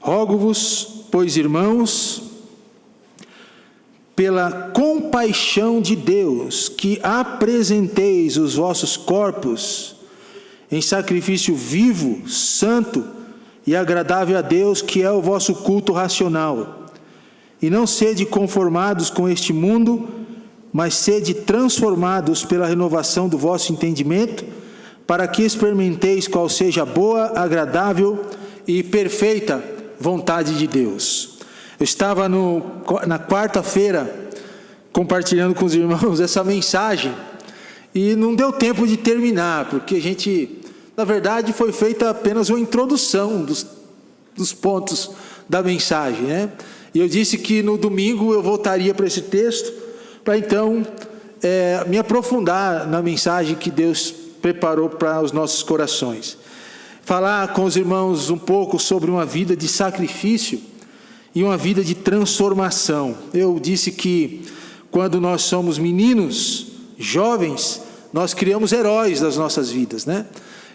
Rogo-vos, pois, irmãos, pela compaixão de Deus, que apresenteis os vossos corpos em sacrifício vivo, santo e agradável a Deus, que é o vosso culto racional. E não sede conformados com este mundo, mas sede transformados pela renovação do vosso entendimento, para que experimenteis qual seja a boa, agradável e perfeita vontade de Deus. Eu estava na quarta-feira compartilhando com os irmãos essa mensagem e não deu tempo de terminar, porque a gente, na verdade, foi feita apenas uma introdução dos pontos da mensagem, né? E eu disse que no domingo eu voltaria para esse texto, para então me aprofundar na mensagem que Deus preparou para os nossos corações. Falar com os irmãos um pouco sobre uma vida de sacrifício e uma vida de transformação. Eu disse que quando nós somos meninos, jovens, nós criamos heróis das nossas vidas, né?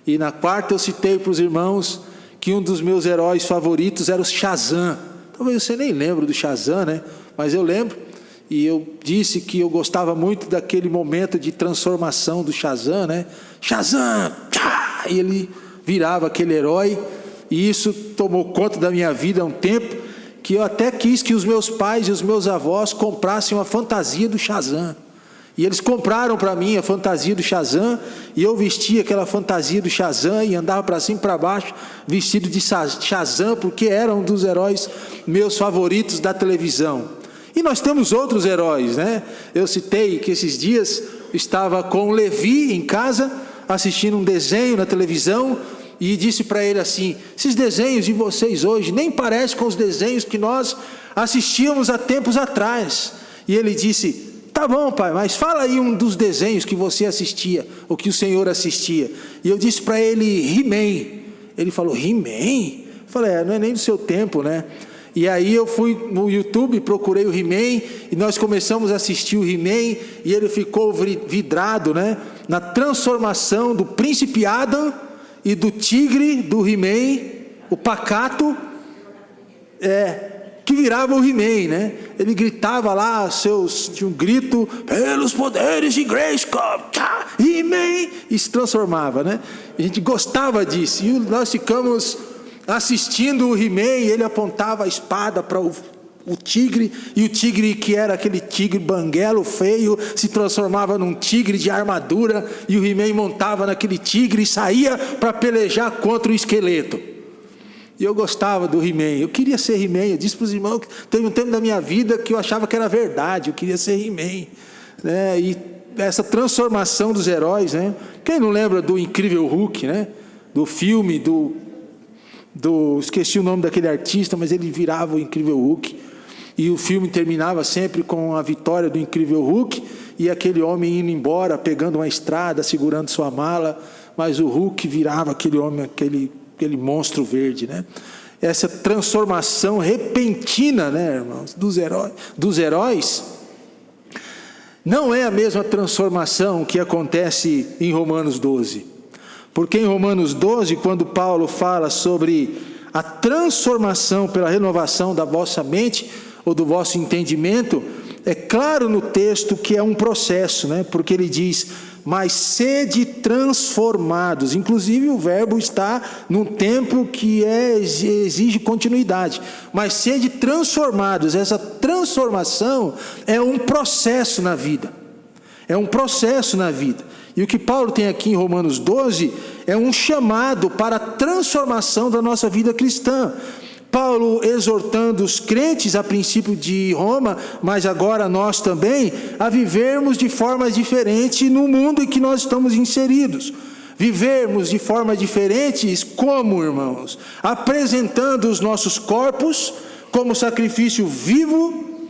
E na quarta eu citei para os irmãos que um dos meus heróis favoritos era o Shazam. Talvez você nem lembre do Shazam, né? Mas eu lembro. E eu disse que eu gostava muito daquele momento de transformação do Shazam, né? Shazam! Tchá! E ele virava aquele herói. E isso tomou conta da minha vida há um tempo, que eu até quis que os meus pais e os meus avós comprassem uma fantasia do Shazam. E eles compraram para mim a fantasia do Shazam, e eu vestia aquela fantasia do Shazam e andava para cima e para baixo vestido de Shazam, porque era um dos heróis meus favoritos da televisão. E nós temos outros heróis, né? Eu citei que esses dias estava com o Levi em casa, assistindo um desenho na televisão, e disse para ele assim: esses desenhos de vocês hoje nem parecem com os desenhos que nós assistíamos há tempos atrás. E ele disse: tá bom, pai, mas fala aí um dos desenhos que você assistia, ou que o Senhor assistia. E eu disse para ele: He-Man. Ele falou: He-Man? Eu falei: não é nem do seu tempo, né? E aí eu fui no YouTube, procurei o He-Man, e nós começamos a assistir o He-Man, e ele ficou vidrado, né, na transformação do príncipe Adam e do tigre do He-Man, o pacato, que virava o He-Man, né? Ele gritava lá, tinha um grito, pelos poderes de Grayskull, He-Man, e se transformava, né? A gente gostava disso, e nós ficamos assistindo o He-Man, e ele apontava a espada para o tigre, e o tigre, que era aquele tigre banguelo, feio, se transformava num tigre de armadura, e o He-Man montava naquele tigre e saía para pelejar contra o esqueleto. E eu gostava do He-Man, eu queria ser He-Man. Eu disse para os irmãos que teve um tempo da minha vida que eu achava que era verdade, eu queria ser He-Man, né? E essa transformação dos heróis, né? Quem não lembra do Incrível Hulk, né? Do filme, esqueci o nome daquele artista, mas ele virava o Incrível Hulk, e o filme terminava sempre com a vitória do Incrível Hulk, e aquele homem indo embora, pegando uma estrada, segurando sua mala, mas o Hulk virava aquele homem, aquele monstro verde, né? Essa transformação repentina, né, irmãos, dos heróis, não é a mesma transformação que acontece em Romanos 12. Porque em Romanos 12, quando Paulo fala sobre a transformação pela renovação da vossa mente, ou do vosso entendimento, é claro no texto que é um processo, né? Porque ele diz: mas sede transformados. Inclusive o verbo está num tempo que exige continuidade. Mas sede transformados. Essa transformação é um processo na vida. É um processo na vida. E o que Paulo tem aqui em Romanos 12 é um chamado para a transformação da nossa vida cristã. Paulo exortando os crentes a princípio de Roma, mas agora nós também, a vivermos de forma diferente no mundo em que nós estamos inseridos. Vivermos de forma diferentes como, irmãos? Apresentando os nossos corpos como sacrifício vivo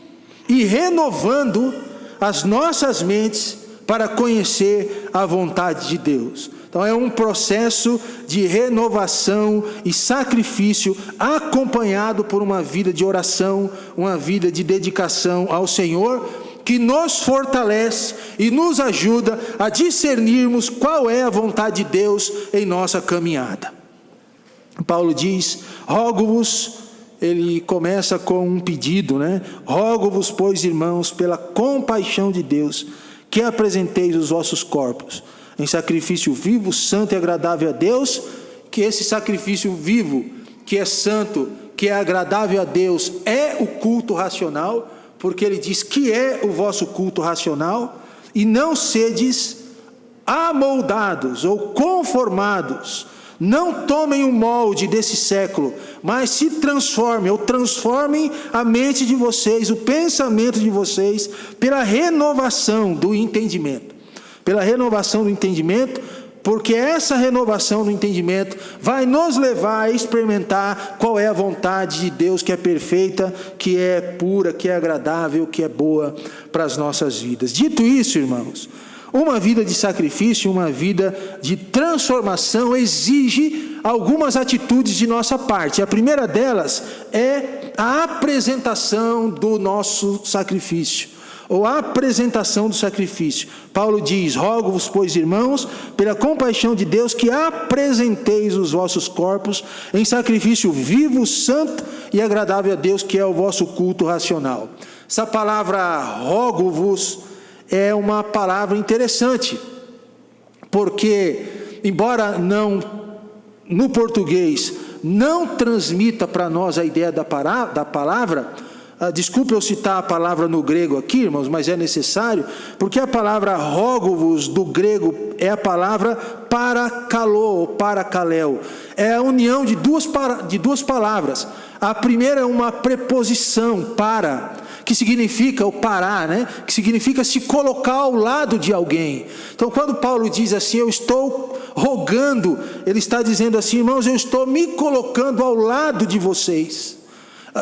e renovando as nossas mentes para conhecer a vontade de Deus. Então é um processo de renovação e sacrifício, acompanhado por uma vida de oração, uma vida de dedicação ao Senhor, que nos fortalece e nos ajuda a discernirmos qual é a vontade de Deus em nossa caminhada. Paulo diz: rogo-vos, ele começa com um pedido, né? Rogo-vos, pois, irmãos, pela compaixão de Deus, que apresenteis os vossos corpos em sacrifício vivo, santo e agradável a Deus, que esse sacrifício vivo, que é santo, que é agradável a Deus, é o culto racional, porque ele diz que é o vosso culto racional, e não sedes amoldados ou conformados, não tomem o molde desse século, mas se transformem, ou transformem a mente de vocês, o pensamento de vocês, pela renovação do entendimento. Pela renovação do entendimento, porque essa renovação do entendimento vai nos levar a experimentar qual é a vontade de Deus, que é perfeita, que é pura, que é agradável, que é boa para as nossas vidas. Dito isso, irmãos, uma vida de sacrifício, uma vida de transformação exige algumas atitudes de nossa parte. A primeira delas é a apresentação do nosso sacrifício, ou a apresentação do sacrifício. Paulo diz: rogo-vos, pois, irmãos, pela compaixão de Deus, que apresenteis os vossos corpos em sacrifício vivo, santo e agradável a Deus, que é o vosso culto racional. Essa palavra rogo-vos é uma palavra interessante, porque, embora não, no português, não transmita para nós a ideia da palavra, desculpe eu citar a palavra no grego aqui, irmãos, mas é necessário, porque a palavra rogo-vos do grego é a palavra parakalô, ou parakaleo, é a união de duas palavras. A primeira é uma preposição, para, que significa o parar, né? Que significa se colocar ao lado de alguém. Então, quando Paulo diz assim, eu estou rogando, ele está dizendo assim, irmãos, eu estou me colocando ao lado de vocês,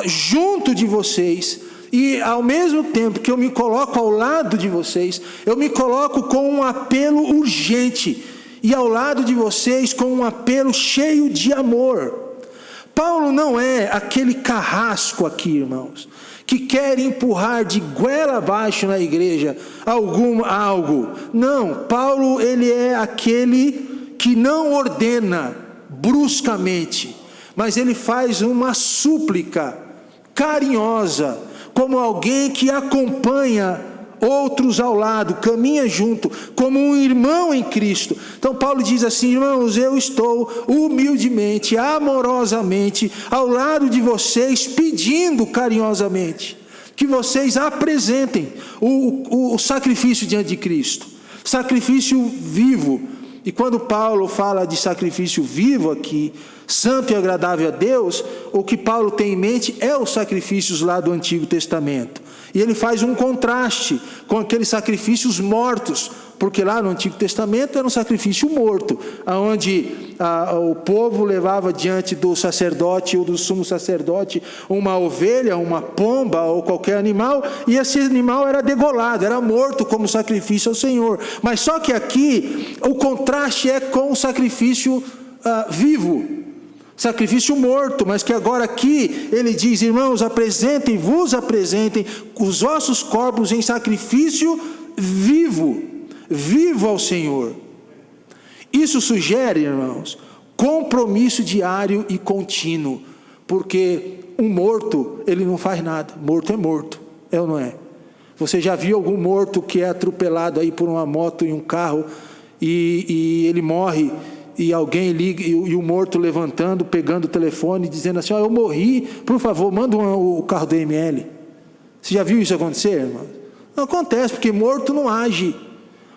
junto de vocês, e ao mesmo tempo que eu me coloco ao lado de vocês, eu me coloco com um apelo urgente, e ao lado de vocês com um apelo cheio de amor. Paulo não é aquele carrasco aqui, irmãos, que quer empurrar de goela abaixo na igreja algo. Não, Paulo, ele é aquele que não ordena bruscamente, mas ele faz uma súplica carinhosa, como alguém que acompanha outros ao lado, caminha junto, como um irmão em Cristo. Então Paulo diz assim, irmãos, eu estou humildemente, amorosamente, ao lado de vocês, pedindo carinhosamente, que vocês apresentem o sacrifício diante de Cristo, sacrifício vivo. E quando Paulo fala de sacrifício vivo aqui, santo e agradável a Deus, o que Paulo tem em mente é os sacrifícios lá do Antigo Testamento. E ele faz um contraste com aqueles sacrifícios mortos, porque lá no Antigo Testamento era um sacrifício morto, onde o povo levava diante do sacerdote ou do sumo sacerdote uma ovelha, uma pomba ou qualquer animal, e esse animal era degolado, era morto como sacrifício ao Senhor. Mas só que aqui o contraste é com o sacrifício vivo, sacrifício morto, mas que agora aqui ele diz, irmãos, vos apresentem os vossos corpos em sacrifício vivo ao Senhor. Isso sugere, irmãos, compromisso diário e contínuo, porque um morto, ele não faz nada, morto é morto, é ou não é? Você já viu algum morto que é atropelado aí por uma moto e um carro, e ele morre, e alguém liga, e o morto levantando, pegando o telefone, dizendo assim, eu morri, por favor, manda o carro do ML. Você já viu isso acontecer, irmão? Não acontece, porque morto não age,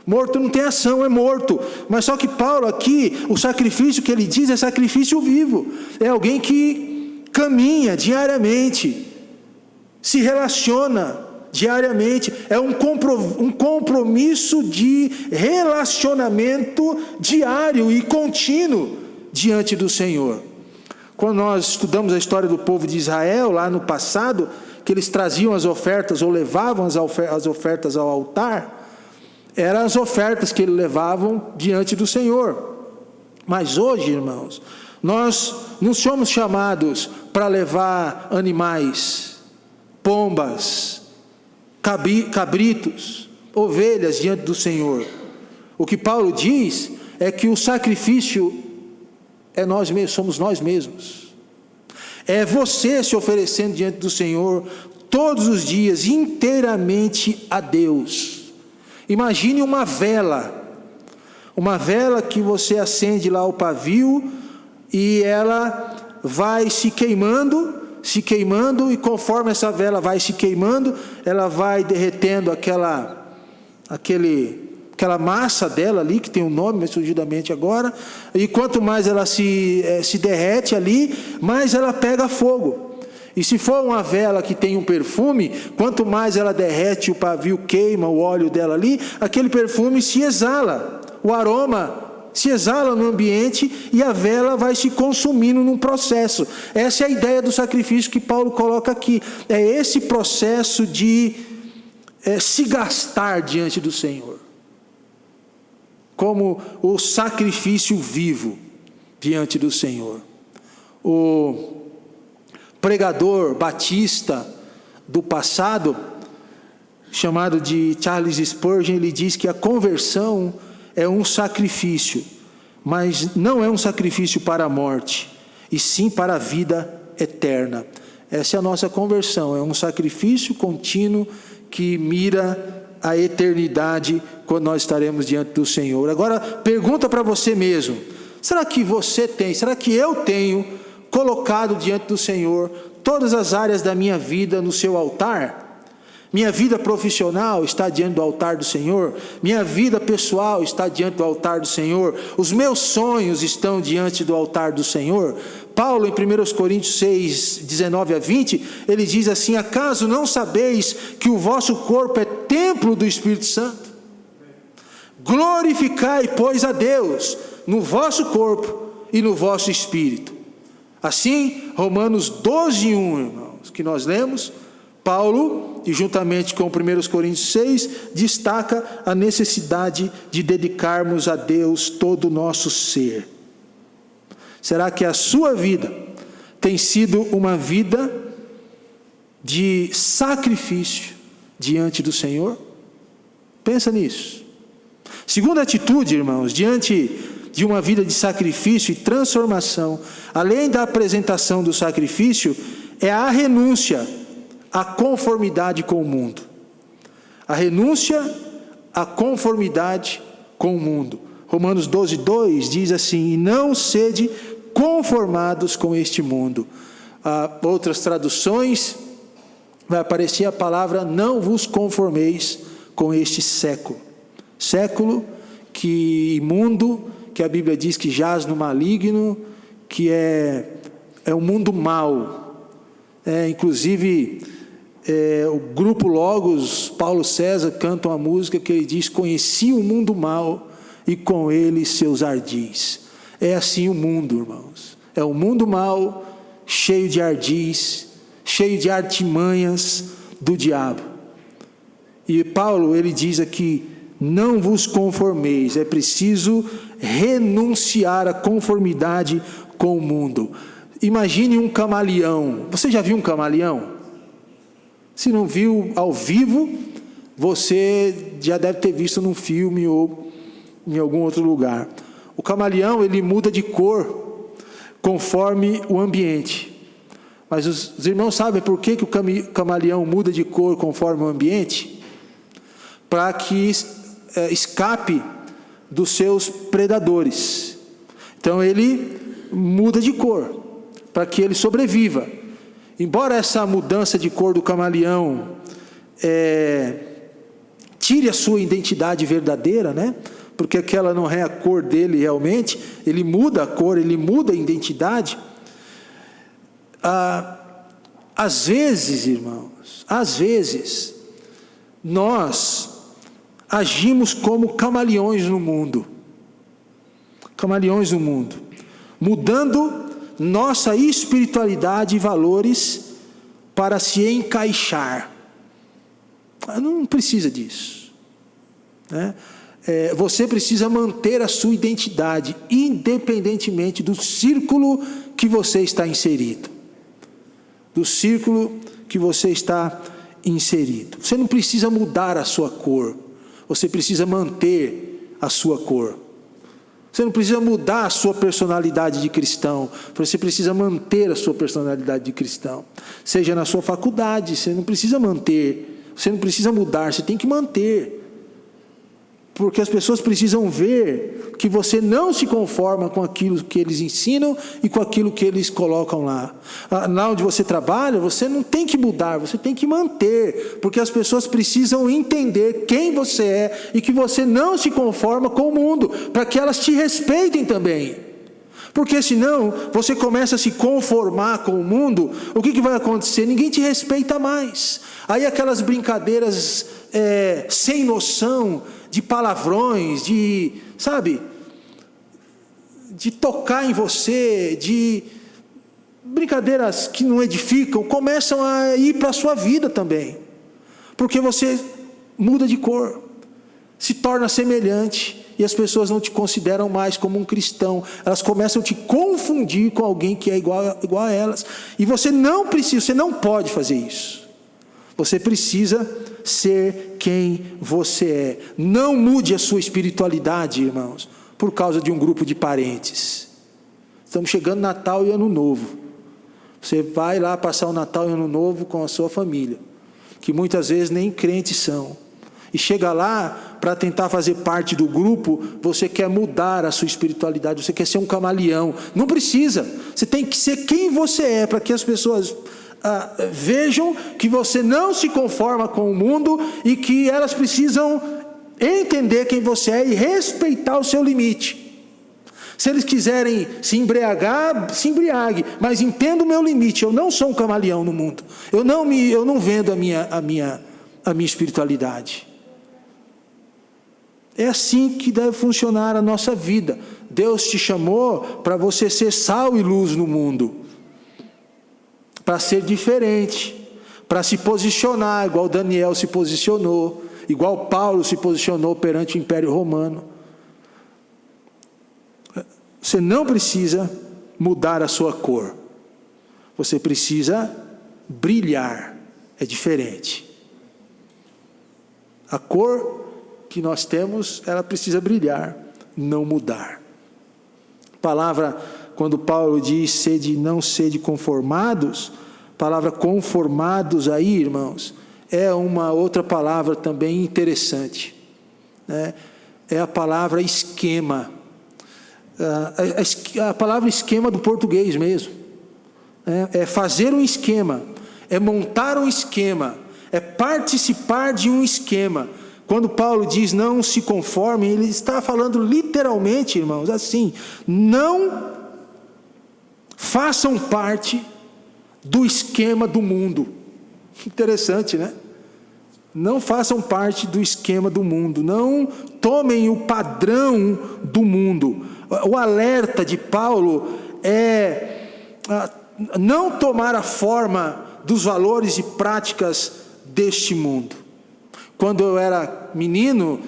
morto não tem ação, é morto. Mas só que Paulo aqui, o sacrifício que ele diz é sacrifício vivo, é alguém que caminha diariamente, se relaciona diariamente, é um compromisso de relacionamento diário e contínuo diante do Senhor. Quando nós estudamos a história do povo de Israel, lá no passado, que eles traziam as ofertas ou levavam as ofertas ao altar, eram as ofertas que eles levavam diante do Senhor. Mas hoje, irmãos, nós não somos chamados para levar animais, pombas, cabritos, ovelhas diante do Senhor. O que Paulo diz é que o sacrifício é nós mesmos, somos nós mesmos. É você se oferecendo diante do Senhor todos os dias, inteiramente a Deus. Imagine uma vela que você acende lá o pavio, e ela vai se queimando, e conforme essa vela vai se queimando, ela vai derretendo aquela massa dela ali, que tem um nome, mas surgiu da mente agora, e quanto mais ela se derrete ali, mais ela pega fogo. E se for uma vela que tem um perfume, quanto mais ela derrete, o pavio queima, o óleo dela ali, aquele perfume se exala, o aroma se exala no ambiente, e a vela vai se consumindo num processo. Essa é a ideia do sacrifício que Paulo coloca aqui. É esse processo de se gastar diante do Senhor, como o sacrifício vivo diante do Senhor. O pregador batista do passado, chamado de Charles Spurgeon, ele diz que a conversão é um sacrifício, mas não é um sacrifício para a morte, e sim para a vida eterna. Essa é a nossa conversão, é um sacrifício contínuo que mira a eternidade, quando nós estaremos diante do Senhor. Agora, pergunta para você mesmo: será que eu tenho colocado diante do Senhor todas as áreas da minha vida no seu altar? Minha vida profissional está diante do altar do Senhor, minha vida pessoal está diante do altar do Senhor, os meus sonhos estão diante do altar do Senhor. Paulo, em 1 Coríntios 6, 19 a 20, ele diz assim: acaso não sabeis que o vosso corpo é templo do Espírito Santo? Glorificai, pois, a Deus no vosso corpo e no vosso espírito. Assim, Romanos 12, 1, irmãos, que nós lemos, Paulo, e juntamente com 1 Coríntios 6, destaca a necessidade de dedicarmos a Deus todo o nosso ser. Será que a sua vida tem sido uma vida de sacrifício diante do Senhor? Pensa nisso. Segunda atitude, irmãos, diante de uma vida de sacrifício e transformação, além da apresentação do sacrifício, é a renúncia à conformidade com o mundo. A renúncia à conformidade com o mundo. Romanos 12, 2 diz assim: e não sede conformados com este mundo. Outras traduções vai aparecer a palavra: não vos conformeis com este século. Século que imundo, que a Bíblia diz que jaz no maligno, que é um mundo mau. Inclusive, o grupo Logos, Paulo César, canta uma música que ele diz: conheci o mundo mau e com ele seus ardis. É assim o mundo, irmãos. É um mundo mau, cheio de ardis, cheio de artimanhas do diabo. E Paulo, ele diz aqui: não vos conformeis. É preciso renunciar à conformidade com o mundo. Imagine um camaleão. Você já viu um camaleão? Se não viu ao vivo, você já deve ter visto num filme ou em algum outro lugar. O camaleão, ele muda de cor conforme o ambiente. Mas os irmãos sabem por que o camaleão muda de cor conforme o ambiente? Para que escape dos seus predadores. Então ele muda de cor para que ele sobreviva. Embora essa mudança de cor do camaleão tire a sua identidade verdadeira, né? Porque aquela não é a cor dele realmente, ele muda a cor, ele muda a identidade. Às vezes, irmãos, nós agimos como camaleões no mundo, mudando nossa espiritualidade e valores para se encaixar. Não precisa disso, né? Você precisa manter a sua identidade, independentemente do círculo que você está inserido. Você não precisa mudar a sua cor, você precisa manter a sua cor. Você não precisa mudar a sua personalidade de cristão. Você precisa manter a sua personalidade de cristão. Seja na sua faculdade, você não precisa manter. Você não precisa mudar, você tem que manter. Porque as pessoas precisam ver que você não se conforma com aquilo que eles ensinam e com aquilo que eles colocam lá. Lá onde você trabalha, você não tem que mudar, você tem que manter. Porque as pessoas precisam entender quem você é e que você não se conforma com o mundo, para que elas te respeitem também. Porque senão, você começa a se conformar com o mundo, o que vai acontecer? Ninguém te respeita mais. Aí aquelas brincadeiras sem noção, de palavrões, de tocar em você, de brincadeiras que não edificam, começam a ir para a sua vida também. Porque você muda de cor, se torna semelhante, e as pessoas não te consideram mais como um cristão. Elas começam a te confundir com alguém que é igual a elas. E você não precisa, você não pode fazer isso. Você precisa ser quem você é. Não mude a sua espiritualidade, irmãos, por causa de um grupo de parentes. Estamos chegando Natal e Ano Novo. Você vai lá passar o Natal e Ano Novo com a sua família, que muitas vezes nem crentes são. E chega lá, para tentar fazer parte do grupo, você quer mudar a sua espiritualidade, você quer ser um camaleão. Não precisa. Você tem que ser quem você é, para que as pessoas vejam que você não se conforma com o mundo e que elas precisam entender quem você é e respeitar o seu limite. Se eles quiserem se embriagar, se embriague, mas entenda o meu limite. Eu não sou um camaleão no mundo. Eu não vendo a minha espiritualidade. É assim que deve funcionar a nossa vida. Deus te chamou para você ser sal e luz no mundo, para ser diferente, para se posicionar, igual Daniel se posicionou, igual Paulo se posicionou perante o Império Romano. Você não precisa mudar a sua cor, você precisa brilhar, é diferente. A cor que nós temos, ela precisa brilhar, não mudar. A palavra, quando Paulo diz não sede conformados, a palavra conformados aí, irmãos, é uma outra palavra também interessante, né? É a palavra esquema, a palavra esquema do português mesmo, é fazer um esquema, é montar um esquema, é participar de um esquema. Quando Paulo diz não se conformem, ele está falando literalmente, irmãos, assim: não façam parte do esquema do mundo. Interessante, né? Não façam parte do esquema do mundo, não tomem o padrão do mundo. O alerta de Paulo é não tomar a forma dos valores e práticas deste mundo. Quando eu era menino,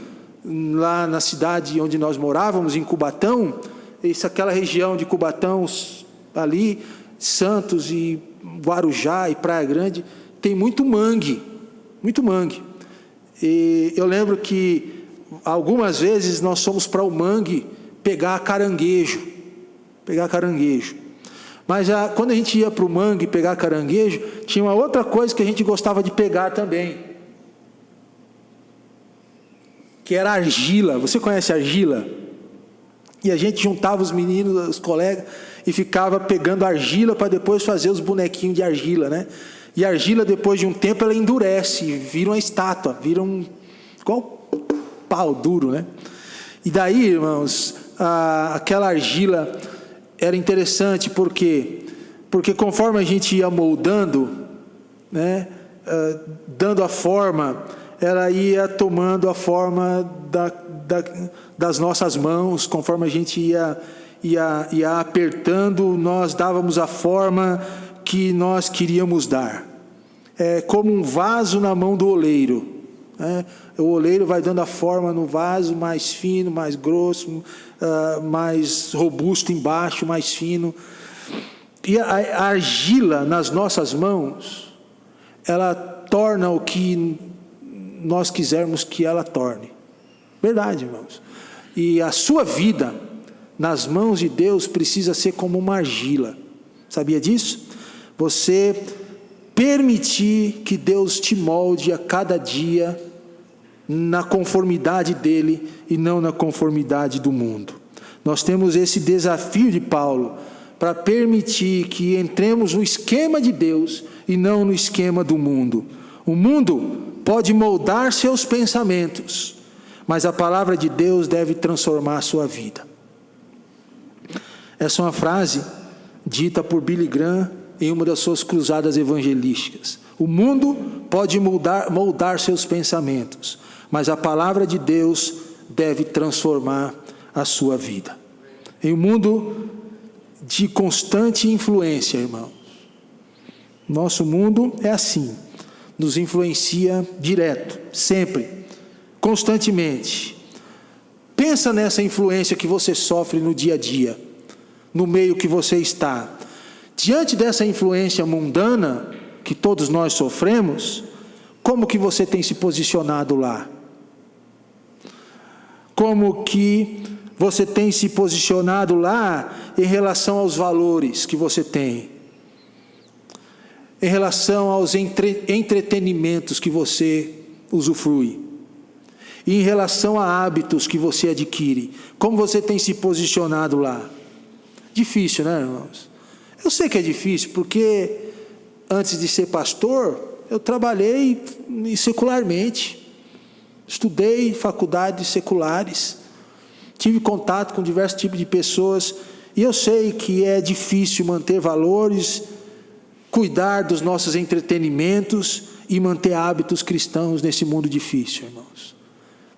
lá na cidade onde nós morávamos, em Cubatão, aquela região de Cubatão ali, Santos e Guarujá e Praia Grande, tem muito mangue, muito mangue. E eu lembro que algumas vezes nós fomos para o mangue pegar caranguejo. Mas quando a gente ia para o mangue pegar caranguejo, tinha uma outra coisa que a gente gostava de pegar também, que era argila. Você conhece argila? E a gente juntava os meninos, os colegas, e ficava pegando argila para depois fazer os bonequinhos de argila, né? E a argila, depois de um tempo, ela endurece, vira uma estátua, vira igual pau duro, né? E daí, irmãos, aquela argila era interessante, porque conforme a gente ia moldando, né, dando a forma, ela ia tomando a forma das nossas mãos. Conforme a gente ia apertando, nós dávamos a forma que nós queríamos dar. É como um vaso na mão do oleiro, né? O oleiro vai dando a forma no vaso, mais fino, mais grosso, mais robusto embaixo, mais fino. E a argila nas nossas mãos, ela torna o que nós quisermos que ela torne. Verdade, irmãos. E a sua vida, nas mãos de Deus precisa ser como uma argila. Sabia disso? Você permitir que Deus te molde a cada dia na conformidade dele e não na conformidade do mundo. Nós temos esse desafio de Paulo para permitir que entremos no esquema de Deus e não no esquema do mundo. O mundo pode moldar seus pensamentos, mas a palavra de Deus deve transformar a sua vida. Essa é uma frase dita por Billy Graham em uma das suas cruzadas evangelísticas. O mundo pode moldar seus pensamentos, mas a palavra de Deus deve transformar a sua vida. Em um mundo de constante influência, irmãos, nosso mundo é assim, nos influencia direto, sempre, constantemente. Pensa nessa influência que você sofre no dia a dia, no meio que você está. Diante dessa influência mundana que todos nós sofremos, como que você tem se posicionado lá? Como que você tem se posicionado lá em relação aos valores que você tem? Em relação aos entretenimentos que você usufrui? E em relação a hábitos que você adquire? Como você tem se posicionado lá? Difícil, né, irmãos? Eu sei que é difícil, porque antes de ser pastor, eu trabalhei secularmente. Estudei faculdades seculares. Tive contato com diversos tipos de pessoas. E eu sei que é difícil manter valores, cuidar dos nossos entretenimentos e manter hábitos cristãos nesse mundo difícil, irmãos.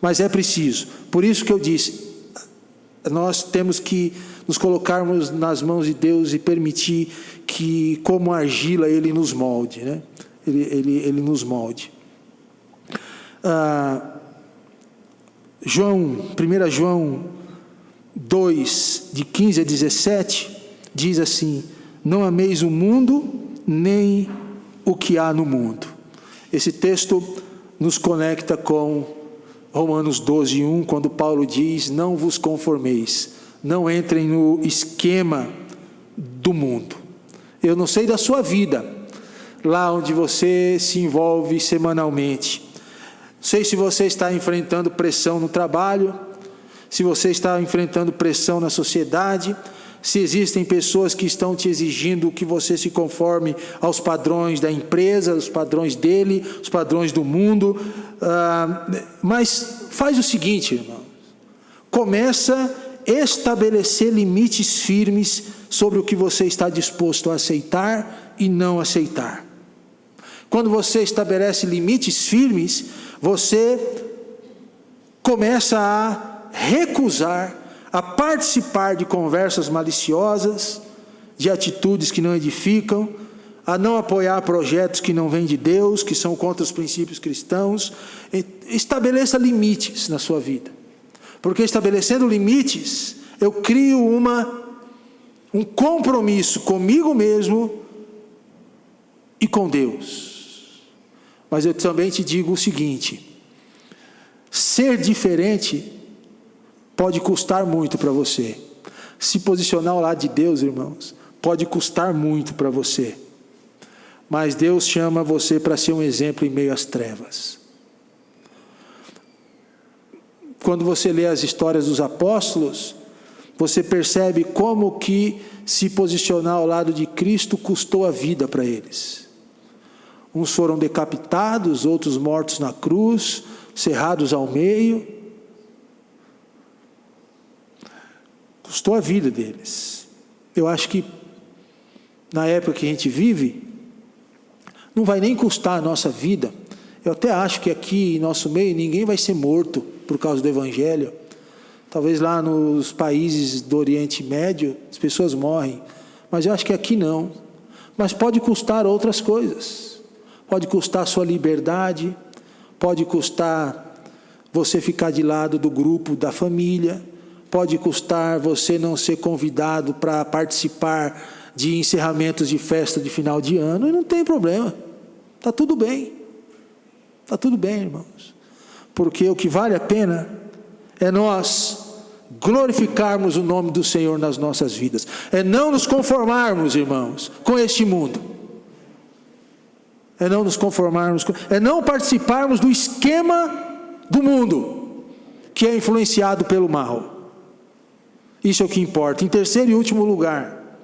Mas é preciso. Por isso que eu disse, nós temos que nos colocarmos nas mãos de Deus e permitir que, como argila, Ele nos molde, né? Ele nos molde. 1 João 2, de 15 a 17, diz assim: não ameis o mundo, nem o que há no mundo. Esse texto nos conecta com Romanos 12, 1, quando Paulo diz: não vos conformeis, não entrem no esquema do mundo. Eu não sei da sua vida, lá onde você se envolve semanalmente. Não sei se você está enfrentando pressão no trabalho, se você está enfrentando pressão na sociedade, se existem pessoas que estão te exigindo que você se conforme aos padrões da empresa, os padrões dele, os padrões do mundo. Mas faz o seguinte, irmão. Começa a estabelecer limites firmes sobre o que você está disposto a aceitar e não aceitar. Quando você estabelece limites firmes, você começa a recusar a participar de conversas maliciosas, de atitudes que não edificam, a não apoiar projetos que não vêm de Deus, que são contra os princípios cristãos. Estabeleça limites na sua vida, porque estabelecendo limites, eu crio um compromisso comigo mesmo e com Deus. Mas eu também te digo o seguinte: ser diferente pode custar muito para você. Se posicionar ao lado de Deus, irmãos, pode custar muito para você. Mas Deus chama você para ser um exemplo em meio às trevas. Quando você lê as histórias dos apóstolos, você percebe como que se posicionar ao lado de Cristo custou a vida para eles. Uns foram decapitados, outros mortos na cruz, cerrados ao meio. Custou a vida deles. Eu acho que na época que a gente vive, não vai nem custar a nossa vida. Eu até acho que aqui em nosso meio ninguém vai ser morto por causa do Evangelho. Talvez lá nos países do Oriente Médio as pessoas morrem, mas eu acho que aqui não. Mas pode custar outras coisas. Pode custar sua liberdade, pode custar você ficar de lado do grupo, da família, pode custar você não ser convidado para participar de encerramentos de festa de final de ano, e não tem problema, está tudo bem. Está tudo bem, irmãos. Porque o que vale a pena é nós glorificarmos o nome do Senhor nas nossas vidas. É não nos conformarmos, irmãos, com este mundo. É não nos conformarmos, é não participarmos do esquema do mundo, que é influenciado pelo mal. Isso é o que importa. Em terceiro e último lugar,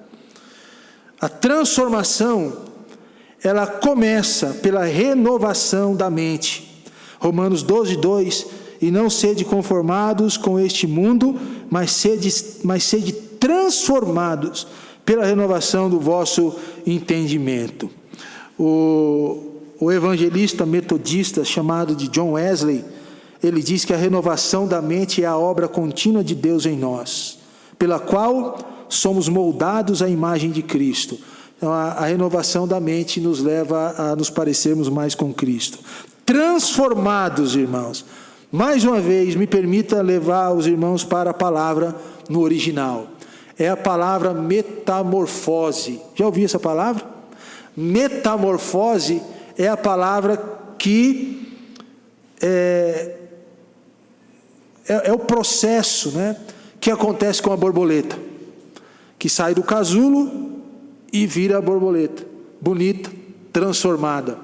a transformação, ela começa pela renovação da mente. Romanos 12:2, e não sede conformados com este mundo, mas sede transformados pela renovação do vosso entendimento. O evangelista metodista chamado de John Wesley, ele diz que a renovação da mente é a obra contínua de Deus em nós, pela qual somos moldados à imagem de Cristo. Então, a renovação da mente nos leva a nos parecermos mais com Cristo. Transformados, irmãos. Mais uma vez, me permita levar os irmãos para a palavra no original. É a palavra metamorfose. Já ouviu essa palavra? Metamorfose é a palavra que é o processo, né, que acontece com a borboleta, que sai do casulo e vira a borboleta, bonita, transformada.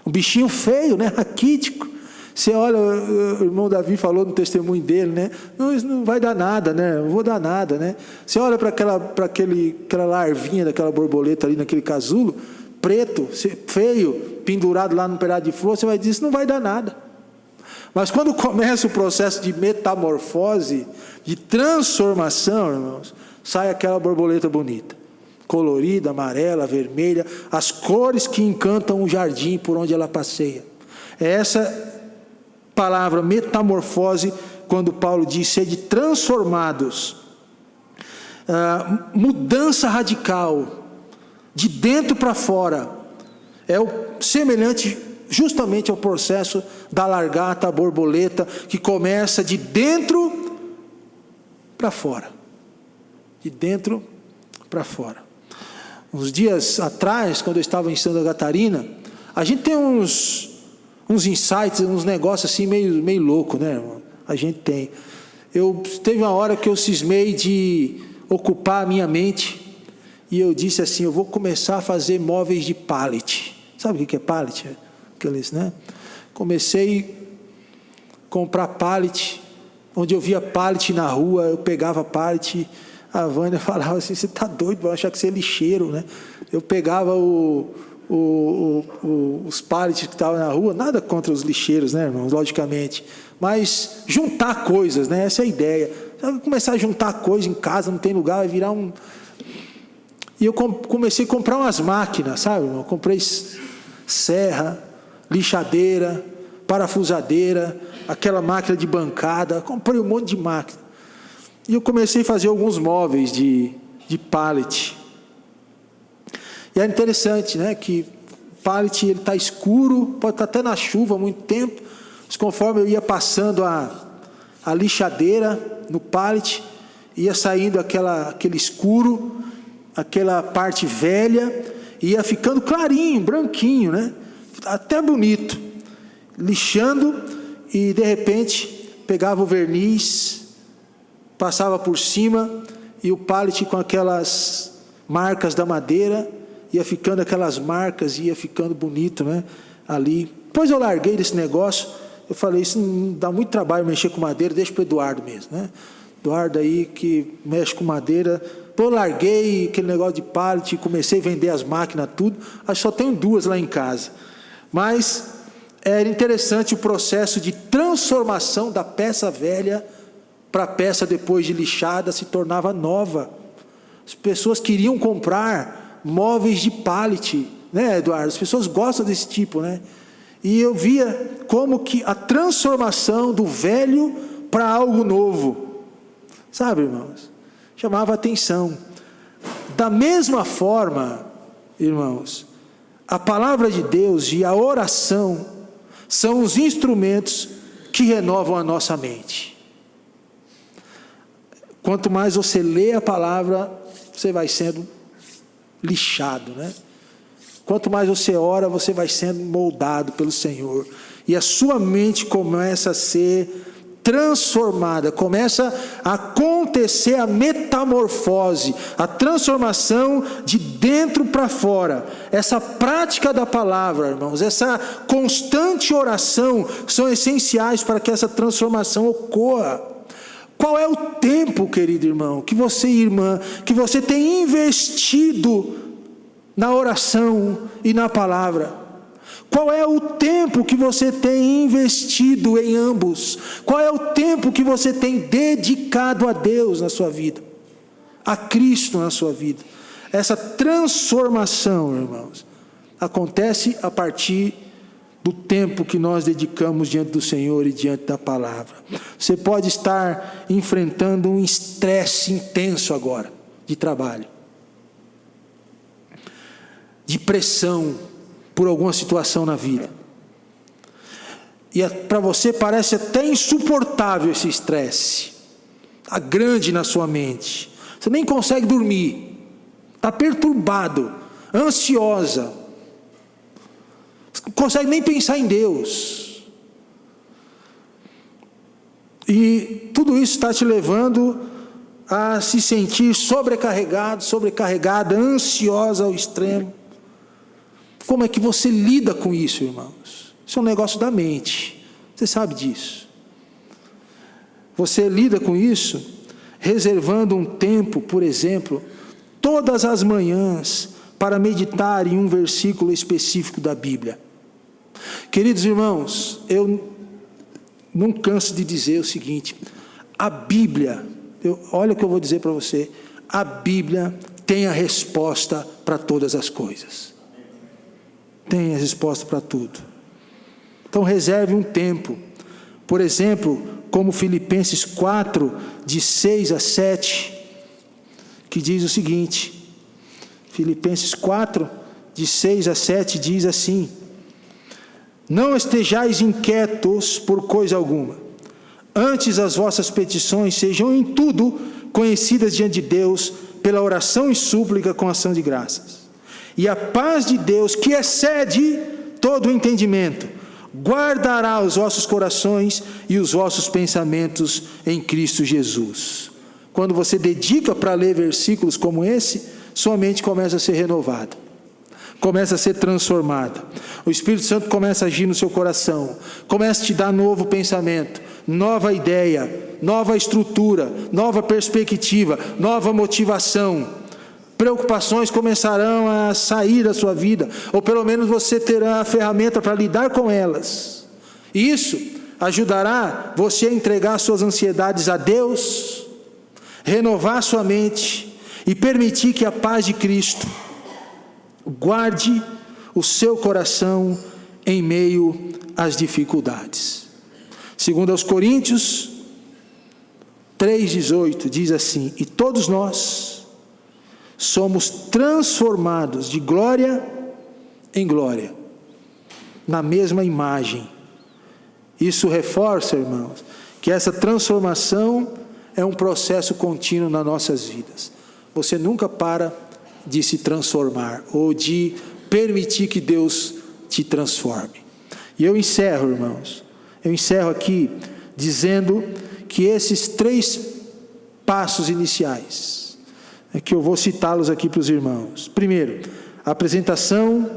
Um bichinho feio, né, raquítico. Você olha, o irmão Davi falou no testemunho dele, né? Não, isso não vai dar nada, né? Não vou dar nada, né? Você olha para aquela larvinha daquela borboleta ali naquele casulo, preto, feio, pendurado lá num pedaço de flor, você vai dizer, isso não vai dar nada. Mas quando começa o processo de metamorfose, de transformação, irmãos, sai aquela borboleta bonita, colorida, amarela, vermelha, as cores que encantam o jardim por onde ela passeia. É essa palavra metamorfose, quando Paulo diz, sede transformados, mudança radical, de dentro para fora, é o semelhante justamente ao processo da largata, a borboleta, que começa de dentro para fora, de dentro para fora. Uns dias atrás, quando eu estava em Santa Catarina, a gente tem uns insights, uns negócios assim meio louco, né, irmão? A gente tem. Teve uma hora que eu cismei de ocupar a minha mente, e eu disse assim, eu vou começar a fazer móveis de pallet. Sabe o que é pallet? Aqueles, né? Comecei a comprar pallet, onde eu via pallet na rua, eu pegava pallet, a Vânia falava assim, você está doido, vai achar que você é lixeiro, né? Eu pegava os pallets que estavam na rua, nada contra os lixeiros, né, irmãos, logicamente, mas juntar coisas, né, essa é a ideia. Começar a juntar coisas em casa, não tem lugar, vai virar um... E eu comecei a comprar umas máquinas, sabe, irmão? Comprei serra, lixadeira, parafusadeira, aquela máquina de bancada, comprei um monte de máquina. E eu comecei a fazer alguns móveis de pallet. E é interessante, né, que o pallet ele está escuro, pode estar até na chuva há muito tempo, mas conforme eu ia passando a lixadeira no pallet, ia saindo aquele escuro, aquela parte velha, ia ficando clarinho, branquinho, né, até bonito, lixando, e de repente pegava o verniz, passava por cima, e o pallet com aquelas marcas da madeira, ia ficando aquelas marcas, ia ficando bonito, né, ali. Depois eu larguei desse negócio, eu falei, isso não dá muito trabalho mexer com madeira, deixa para o Eduardo mesmo, né, Eduardo aí que mexe com madeira. Pô, eu larguei aquele negócio de pallet, comecei a vender as máquinas, tudo, acho que só tenho 2 lá em casa. Mas era interessante o processo de transformação da peça velha para a peça depois de lixada, se tornava nova. As pessoas queriam comprar móveis de pallet, né, Eduardo? As pessoas gostam desse tipo, né? E eu via como que a transformação do velho para algo novo, sabe, irmãos? Chamava atenção. Da mesma forma, irmãos, a palavra de Deus e a oração são os instrumentos que renovam a nossa mente. Quanto mais você lê a palavra, você vai sendo lixado, né? Quanto mais você ora, você vai sendo moldado pelo Senhor. E a sua mente começa a ser transformada, começa a acontecer a metamorfose, a transformação de dentro para fora. Essa prática da palavra, irmãos, essa constante oração são essenciais para que essa transformação ocorra. Qual é o tempo, querido irmão, que você e irmã, que você tem investido na oração e na palavra? Qual é o tempo que você tem investido em ambos? Qual é o tempo que você tem dedicado a Deus na sua vida? A Cristo na sua vida? Essa transformação, irmãos, acontece a partir do tempo que nós dedicamos diante do Senhor e diante da palavra. Você pode estar enfrentando um estresse intenso agora, de trabalho, de pressão, por alguma situação na vida. E para você parece até insuportável esse estresse. Está grande na sua mente. Você nem consegue dormir. Está perturbado, ansiosa. Você não consegue nem pensar em Deus. E tudo isso está te levando a se sentir sobrecarregado, sobrecarregada, ansiosa ao extremo. Como é que você lida com isso, irmãos? Isso é um negócio da mente. Você sabe disso. Você lida com isso reservando um tempo, por exemplo, todas as manhãs, para meditar em um versículo específico da Bíblia. Queridos irmãos, eu não canso de dizer o seguinte: a Bíblia, olha o que eu vou dizer para você, a Bíblia tem a resposta para todas as coisas. Tem a resposta para tudo. Então reserve um tempo. Por exemplo, como Filipenses 4, de 6 a 7, que diz o seguinte. Filipenses 4, de 6 a 7, diz assim: não estejais inquietos por coisa alguma. Antes as vossas petições sejam em tudo conhecidas diante de Deus, pela oração e súplica com ação de graças. E a paz de Deus, que excede todo o entendimento, guardará os vossos corações e os vossos pensamentos em Cristo Jesus. Quando você dedica para ler versículos como esse, sua mente começa a ser renovada, começa a ser transformada. O Espírito Santo começa a agir no seu coração, começa a te dar novo pensamento, nova ideia, nova estrutura, nova perspectiva, nova motivação. Preocupações começarão a sair da sua vida, ou pelo menos você terá a ferramenta para lidar com elas. E isso ajudará você a entregar suas ansiedades a Deus, renovar sua mente e permitir que a paz de Cristo guarde o seu coração em meio às dificuldades. Segundo aos Coríntios 3,18 diz assim: e todos nós somos transformados de glória em glória, na mesma imagem. Isso reforça, irmãos, que essa transformação é um processo contínuo nas nossas vidas. Você nunca para de se transformar, ou de permitir que Deus te transforme. E eu encerro, irmãos, aqui dizendo que esses 3 passos iniciais, que eu vou citá-los aqui para os irmãos. Primeiro, a apresentação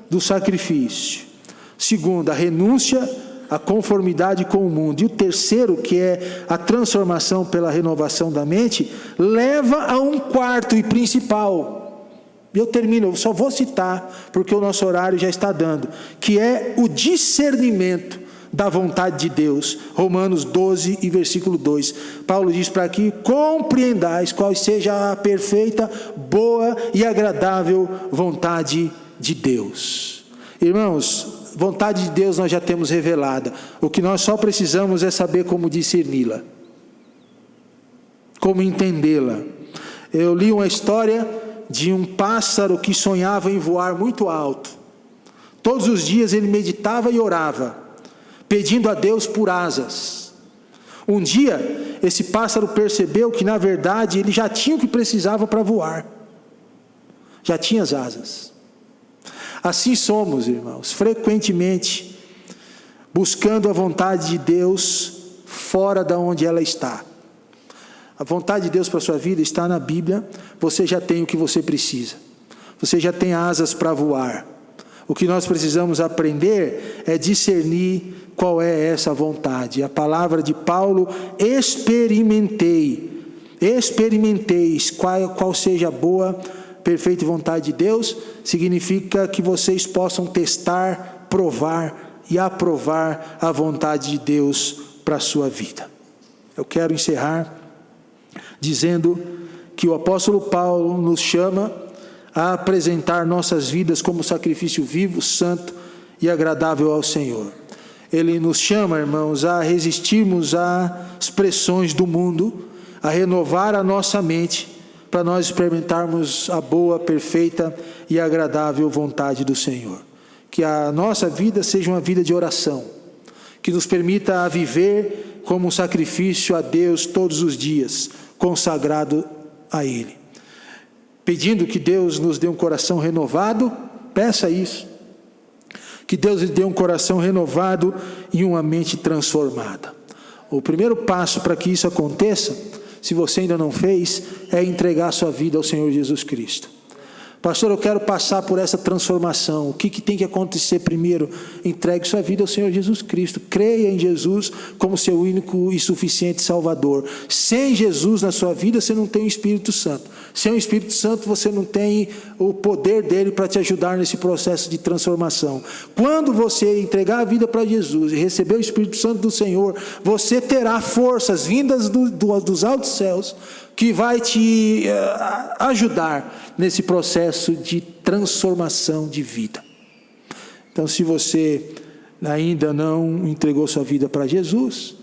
do sacrifício. Segundo, a renúncia à conformidade com o mundo. E o terceiro, que é a transformação pela renovação da mente, leva a um quarto e principal. Eu termino, eu só vou citar, porque o nosso horário já está dando, que é o discernimento da vontade de Deus. Romanos 12 e versículo 2. Paulo diz para aqui: compreendais qual seja a perfeita, boa e agradável vontade de Deus. Irmãos, vontade de Deus nós já temos revelada. O que nós só precisamos é saber como discerni-la, como entendê-la. Eu li uma história de um pássaro que sonhava em voar muito alto. Todos os dias ele meditava e orava, pedindo a Deus por asas. Um dia, esse pássaro percebeu que, na verdade, ele já tinha o que precisava para voar. Já tinha as asas. Assim somos, irmãos, frequentemente buscando a vontade de Deus, fora da onde ela está. A vontade de Deus para a sua vida está na Bíblia. Você já tem o que você precisa. Você já tem asas para voar. O que nós precisamos aprender é discernir qual é essa vontade. A palavra de Paulo, experimenteis qual seja a boa, perfeita vontade de Deus, significa que vocês possam testar, provar e aprovar a vontade de Deus para a sua vida. Eu quero encerrar dizendo que o apóstolo Paulo nos chama a apresentar nossas vidas como sacrifício vivo, santo e agradável ao Senhor. Ele nos chama, irmãos, a resistirmos às pressões do mundo, a renovar a nossa mente, para nós experimentarmos a boa, perfeita e agradável vontade do Senhor. Que a nossa vida seja uma vida de oração, que nos permita viver como um sacrifício a Deus todos os dias, consagrado a Ele. Pedindo que Deus nos dê um coração renovado, peça isso. Que Deus lhe dê um coração renovado e uma mente transformada. O primeiro passo para que isso aconteça, se você ainda não fez, é entregar sua vida ao Senhor Jesus Cristo. Pastor, eu quero passar por essa transformação. O que tem que acontecer primeiro? Entregue sua vida ao Senhor Jesus Cristo. Creia em Jesus como seu único e suficiente Salvador. Sem Jesus na sua vida, você não tem o Espírito Santo. Sem o Espírito Santo, você não tem o poder dele para te ajudar nesse processo de transformação. Quando você entregar a vida para Jesus e receber o Espírito Santo do Senhor, você terá forças vindas dos altos céus, que vai te ajudar nesse processo de transformação de vida. Então, se você ainda não entregou sua vida para Jesus,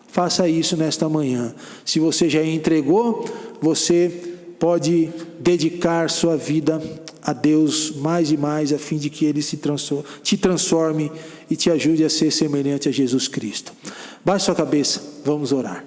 faça isso nesta manhã. Se você já entregou, você pode dedicar sua vida a Deus mais e mais, a fim de que Ele te transforme e te ajude a ser semelhante a Jesus Cristo. Baixe sua cabeça, vamos orar.